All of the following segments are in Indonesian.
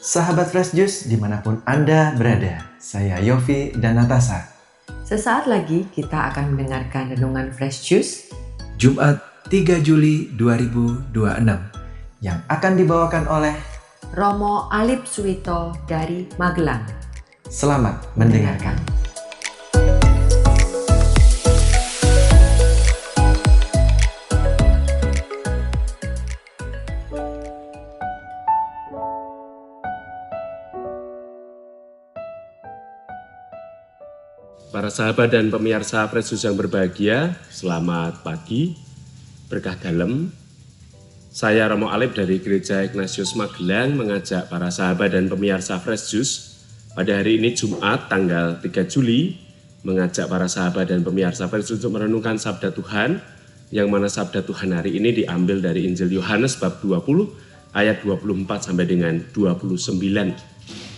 Sahabat Fresh Juice dimanapun Anda berada, saya Yofi dan Natasha. Sesaat lagi kita akan mendengarkan renungan Fresh Juice Jumat 3 Juli 2026 yang akan dibawakan oleh Romo Alip Suwito dari Magelang. Selamat mendengarkan. Para sahabat dan pemirsa Fresh Juice yang berbahagia, selamat pagi, berkah dalam. Saya Romo Alip dari Gereja Ignatius Magelang mengajak para sahabat dan pemirsa Fresh Juice pada hari ini Jumat tanggal 3 Juli mengajak para sahabat dan pemirsa Fresh Juice untuk merenungkan Sabda Tuhan, yang mana Sabda Tuhan hari ini diambil dari Injil Yohanes bab 20 ayat 24 sampai dengan 29.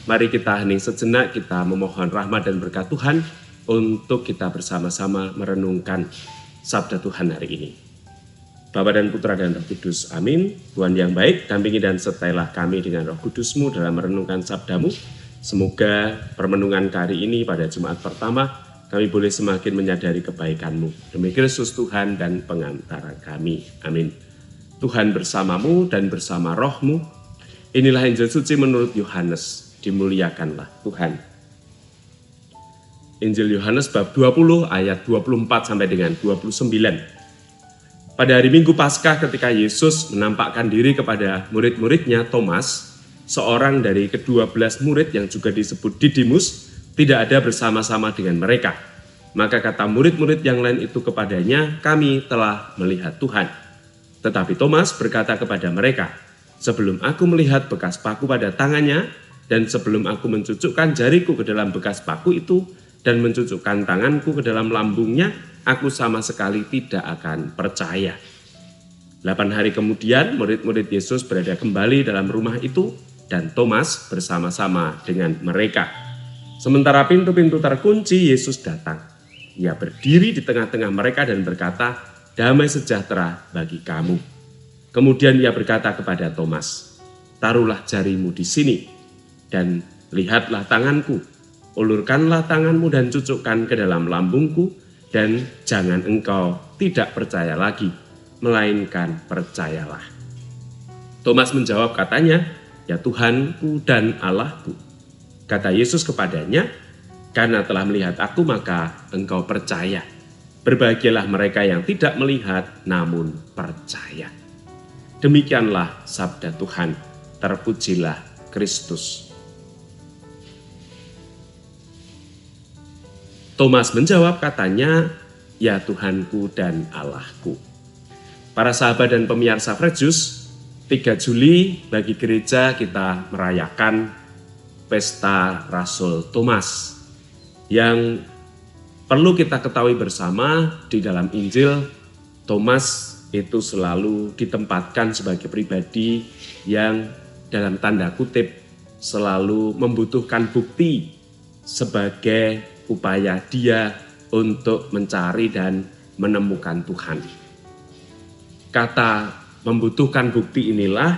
Mari kita hening sejenak, kita memohon rahmat dan berkat Tuhan untuk kita bersama-sama merenungkan Sabda Tuhan hari ini. Bapa dan Putra dan Roh Kudus, amin. Tuhan yang baik, dampingi dan sertailah kami dengan Roh Kudus-Mu dalam merenungkan Sabda-Mu. Semoga permenungan hari ini pada Jumat pertama, kami boleh semakin menyadari kebaikan-Mu. Demi Kristus Tuhan dan pengantara kami, amin. Tuhan bersamamu dan bersama Roh-Mu. Inilah Injil suci menurut Yohanes, dimuliakanlah Tuhan. Injil Yohanes bab 20 ayat 24 sampai dengan 29. Pada hari Minggu Paskah ketika Yesus menampakkan diri kepada murid-muridnya, Thomas, seorang dari ke-12 murid yang juga disebut Didimus, tidak ada bersama-sama dengan mereka. Maka kata murid-murid yang lain itu kepadanya, "Kami telah melihat Tuhan." Tetapi Thomas berkata kepada mereka, "Sebelum aku melihat bekas paku pada tangannya, dan sebelum aku mencucukkan jariku ke dalam bekas paku itu, dan mencucukkan tanganku ke dalam lambungnya, aku sama sekali tidak akan percaya." 8 hari kemudian, murid-murid Yesus berada kembali dalam rumah itu, dan Thomas bersama-sama dengan mereka. Sementara pintu-pintu terkunci, Yesus datang. Ia berdiri di tengah-tengah mereka dan berkata, "Damai sejahtera bagi kamu." Kemudian ia berkata kepada Thomas, "Taruhlah jarimu di sini, dan lihatlah tanganku. Ulurkanlah tanganmu dan cucukkan ke dalam lambungku, dan jangan engkau tidak percaya lagi, melainkan percayalah." Thomas menjawab katanya, "Ya Tuhanku dan Allahku." Kata Yesus kepadanya, "Karena telah melihat aku maka engkau percaya. Berbahagialah mereka yang tidak melihat namun percaya." Demikianlah sabda Tuhan. Terpujilah Kristus. Thomas menjawab katanya, "Ya Tuhanku dan Allahku." Para sahabat dan pemirsa Fresh Juice, 3 Juli bagi gereja kita merayakan pesta Rasul Thomas. Yang perlu kita ketahui bersama, di dalam Injil, Thomas itu selalu ditempatkan sebagai pribadi yang dalam tanda kutip selalu membutuhkan bukti sebagai upaya dia untuk mencari dan menemukan Tuhan. Kata membutuhkan bukti inilah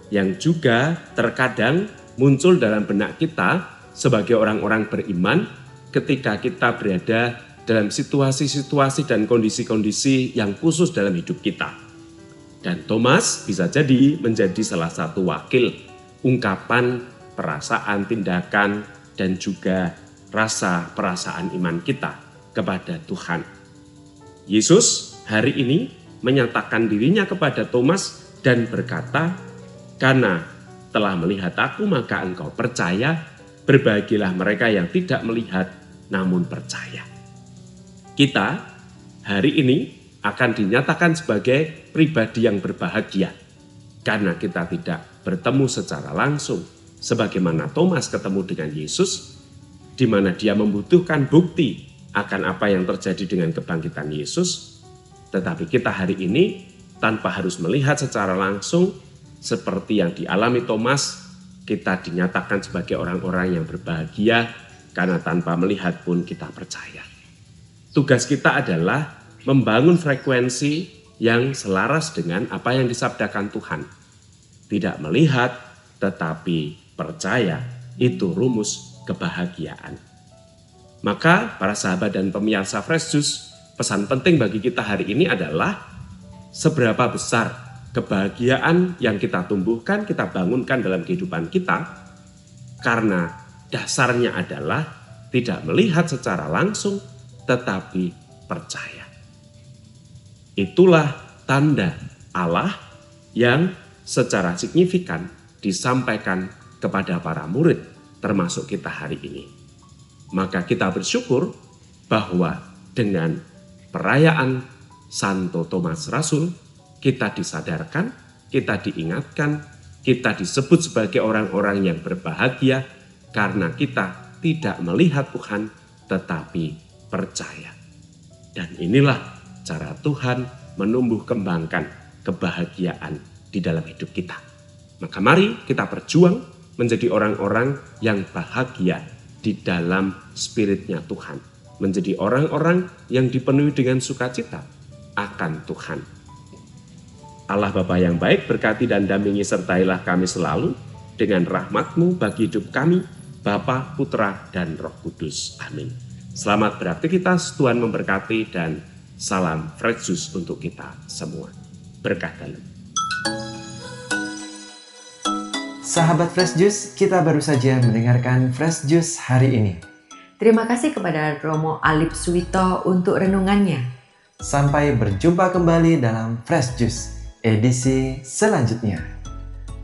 yang juga terkadang muncul dalam benak kita sebagai orang-orang beriman ketika kita berada dalam situasi-situasi dan kondisi-kondisi yang khusus dalam hidup kita. Dan Thomas bisa jadi menjadi salah satu wakil ungkapan perasaan, tindakan, dan juga rasa perasaan iman kita kepada Tuhan. Yesus hari ini menyatakan dirinya kepada Thomas dan berkata, "Karena telah melihat aku maka engkau percaya, berbahagialah mereka yang tidak melihat namun percaya." Kita hari ini akan dinyatakan sebagai pribadi yang berbahagia karena kita tidak bertemu secara langsung sebagaimana Thomas ketemu dengan Yesus, di mana dia membutuhkan bukti akan apa yang terjadi dengan kebangkitan Yesus. Tetapi kita hari ini tanpa harus melihat secara langsung seperti yang dialami Thomas, kita dinyatakan sebagai orang-orang yang berbahagia karena tanpa melihat pun kita percaya. Tugas kita adalah membangun frekuensi yang selaras dengan apa yang disabdakan Tuhan. Tidak melihat tetapi percaya itu rumus kebahagiaan. Maka para sahabat dan pemirsa Fresh Juice, pesan penting bagi kita hari ini adalah seberapa besar kebahagiaan yang kita tumbuhkan, kita bangunkan dalam kehidupan kita, karena dasarnya adalah tidak melihat secara langsung tetapi percaya. Itulah tanda Allah yang secara signifikan disampaikan kepada para murid termasuk kita hari ini. Maka kita bersyukur bahwa dengan perayaan Santo Thomas Rasul kita disadarkan, kita diingatkan, kita disebut sebagai orang-orang yang berbahagia karena kita tidak melihat Tuhan tetapi percaya. Dan inilah cara Tuhan menumbuh kembangkan kebahagiaan di dalam hidup kita. Maka mari kita berjuang menjadi orang-orang yang bahagia di dalam spiritnya Tuhan. Menjadi orang-orang yang dipenuhi dengan sukacita akan Tuhan. Allah Bapa yang baik, berkati dan dampingi sertailah kami selalu dengan rahmat-Mu bagi hidup kami, Bapa, Putra, dan Roh Kudus. Amin. Selamat beraktivitas, Tuhan memberkati, dan salam Fresh Juice untuk kita semua. Berkah dalam. Sahabat Fresh Juice, kita baru saja mendengarkan Fresh Juice hari ini. Terima kasih kepada Romo Alip Suwito untuk renungannya. Sampai berjumpa kembali dalam Fresh Juice edisi selanjutnya.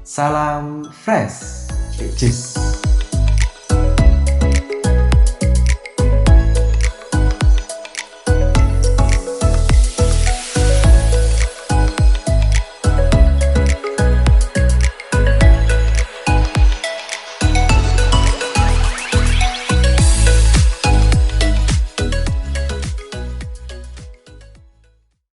Salam Fresh Juice.